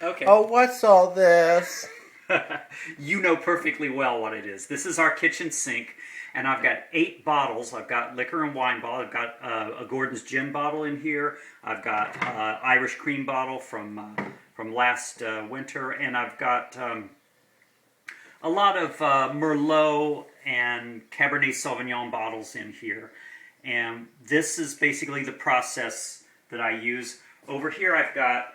Okay. Oh, what's all this? You know perfectly well what it is. This is our kitchen sink, and I've got 8 bottles. I've got liquor and wine bottle. I've got a Gordon's gin bottle in here. I've got Irish cream bottle from last winter, and I've got a lot of Merlot and Cabernet Sauvignon bottles in here. And this is basically the process that I use. Over here I've got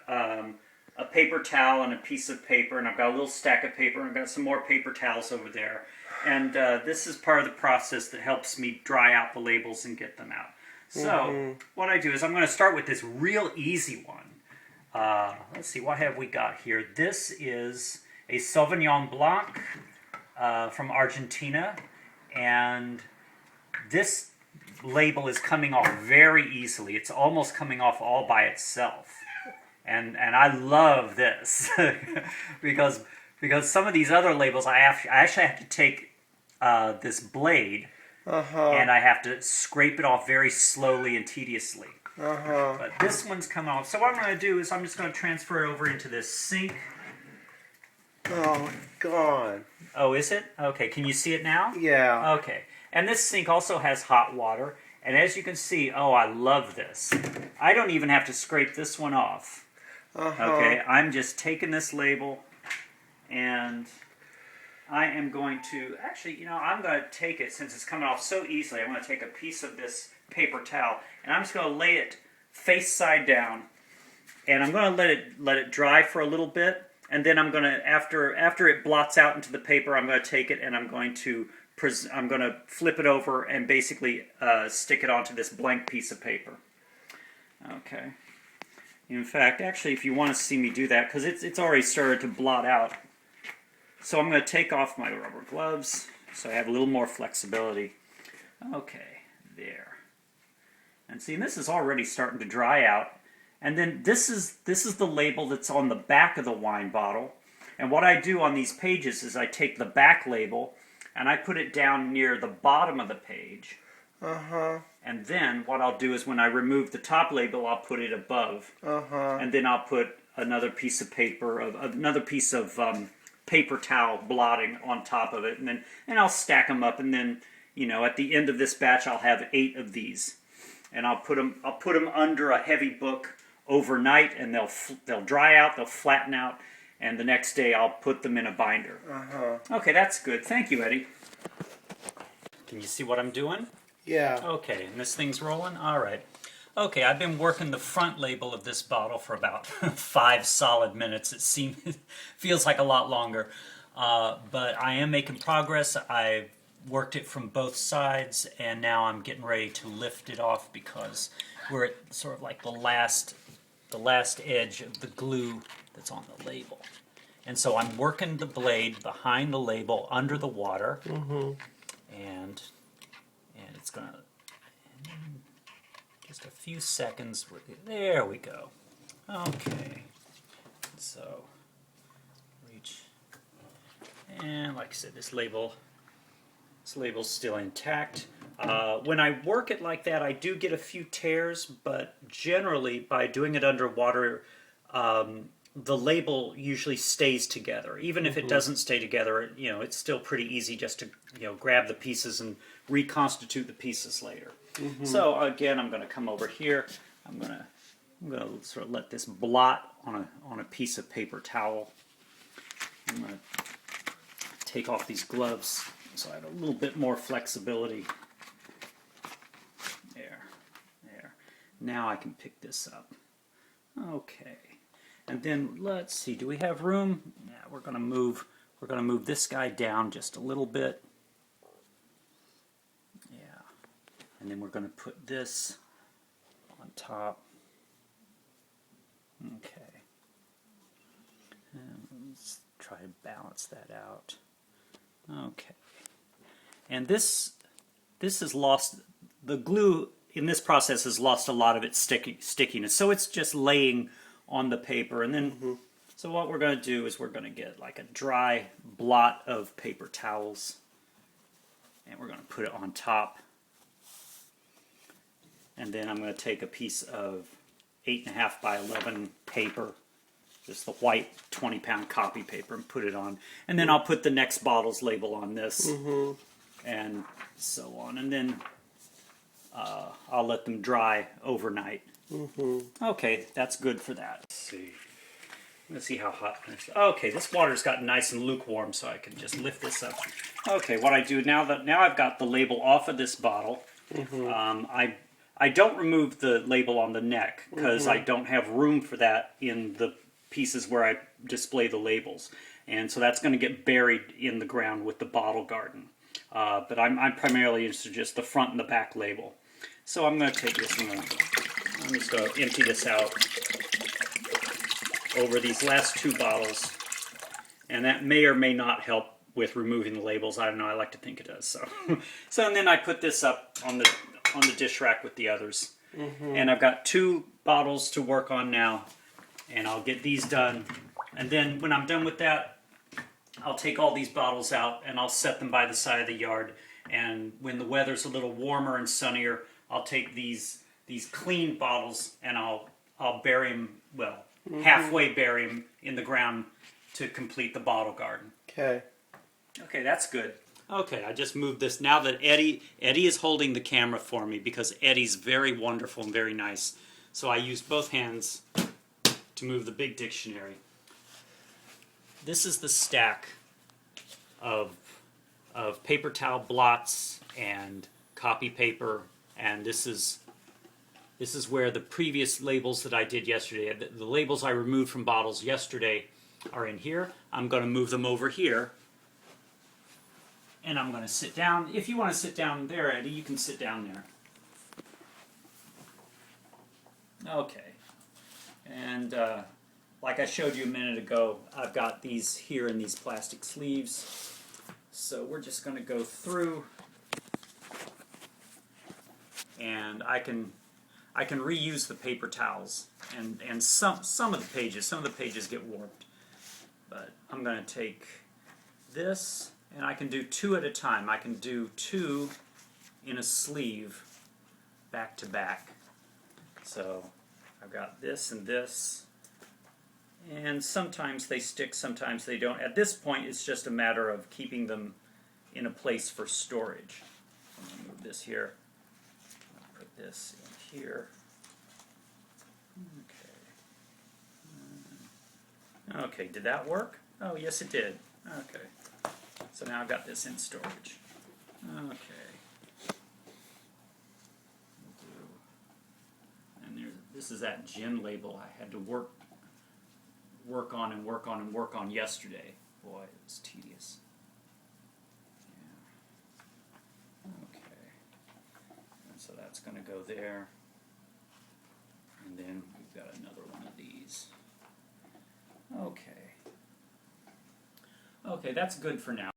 a paper towel and a piece of paper, and I've got a little stack of paper, and I've got some more paper towels over there. And this is part of the process that helps me dry out the labels and get them out. So what I do is I'm going to start with this real easy one. Let's see, what have we got here? This is a Sauvignon Blanc from Argentina, and this label is coming off very easily. It's almost coming off all by itself, and I love this because some of these other labels I actually have to take this blade and I have to scrape it off very slowly and tediously. But this one's coming off. So what I'm going to do is I'm just going to transfer it over into this sink. Oh, gone. Oh, is it? Okay, can you see it now? Yeah. Okay. And this sink also has hot water. And as you can see, oh, I love this. I don't even have to scrape this one off. Okay, I'm just taking this label and I am going to, actually, I'm going to take it, since it's coming off so easily, I'm going to take a piece of this paper towel and I'm just going to lay it face side down, and I'm going to let it dry for a little bit, and then I'm going to, after it blots out into the paper, I'm going to take it and I'm going to flip it over and basically stick it onto this blank piece of paper. Okay. In fact, actually, if you want to see me do that, because it's already started to blot out, so I'm going to take off my rubber gloves so I have a little more flexibility. Okay, there. And see, this is already starting to dry out. And then this is the label that's on the back of the wine bottle. And what I do on these pages is I take the back label and I put it down near the bottom of the page. And then what I'll do is when I remove the top label, I'll put it above. And then I'll put another piece of paper, another piece of paper towel blotting on top of it, and I'll stack them up, and then at the end of this batch I'll have 8 of these, and I'll put them under a heavy book overnight, and they'll dry out, they'll flatten out, and the next day I'll put them in a binder. Okay, that's good. Thank you, Eddie. Can you see what I'm doing? Yeah. Okay, and this thing's rolling? All right. Okay, I've been working the front label of this bottle for about 5 solid minutes. It feels like a lot longer, but I am making progress. I've worked it from both sides, and now I'm getting ready to lift it off because we're at sort of like the last edge of the glue that's on the label. And so I'm working the blade behind the label under the water, and it's gonna. Just a few seconds. There we go. Okay. So, reach. And like I said, this label's still intact. When I work it like that, I do get a few tears, but generally, by doing it underwater, the label usually stays together. Even if it doesn't stay together, it's still pretty easy just to, grab the pieces and reconstitute the pieces later. So again, I'm going to come over here. I'm going to sort of let this blot on a piece of paper towel. I'm going to take off these gloves so I have a little bit more flexibility. There. Now I can pick this up. Okay. And then let's see. Do we have room? Yeah, we're going to move this guy down just a little bit. And then we're going to put this on top. Okay. And let's try to balance that out. Okay. And this has lost, the glue in this process has lost a lot of its stickiness. So it's just laying on the paper. And then, so what we're going to do is we're going to get like a dry blot of paper towels. And we're going to put it on top. And then I'm going to take a piece of 8.5 by 11 paper just the white 20-pound copy paper, and put it on. And then I'll put the next bottle's label on this, and so on. And then I'll let them dry overnight. Okay, that's good for that. Let's see how hot. Okay, this water's gotten nice and lukewarm, so I can just lift this up. Okay, what I do now I've got the label off of this bottle. I don't remove the label on the neck because I don't have room for that in the pieces where I display the labels, and so that's going to get buried in the ground with the bottle garden. But I'm primarily interested in just the front and the back label. So I'm going to take this and I'm just going to empty this out over these last 2 bottles, and that may or may not help with removing the labels. I don't know. I like to think it does. So, and then I put this up on the dish rack with the others, and I've got 2 bottles to work on now, and I'll get these done. And then when I'm done with that, I'll take all these bottles out and I'll set them by the side of the yard. And when the weather's a little warmer and sunnier, I'll take these clean bottles and I'll bury them, well, halfway bury them in the ground to complete the bottle garden. Okay. Okay, that's good. Okay, I just moved this. Now that Eddie is holding the camera for me because Eddie's very wonderful and very nice. So I used both hands to move the big dictionary. This is the stack of paper towel blots and copy paper, and this is where the previous labels that I did yesterday, the labels I removed from bottles yesterday are in here. I'm going to move them over here, and I'm going to sit down. If you want to sit down there, Eddie, you can sit down there. Okay. And like I showed you a minute ago, I've got these here in these plastic sleeves. So we're just going to go through, and I can reuse the paper towels, and some of the pages get warped. But I'm going to take this, and I can do 2 at a time. I can do 2 in a sleeve, back to back. So I've got this and this, and sometimes they stick, sometimes they don't. At this point, it's just a matter of keeping them in a place for storage. I'm going to move this here. I'll put this in here. Okay. Okay, did that work? Oh, yes it did. Okay. So now I've got this in storage. Okay. And this is that gin label I had to work on yesterday. Boy, it was tedious. Yeah. Okay. And so that's going to go there. And then we've got another one of these. Okay. Okay, that's good for now.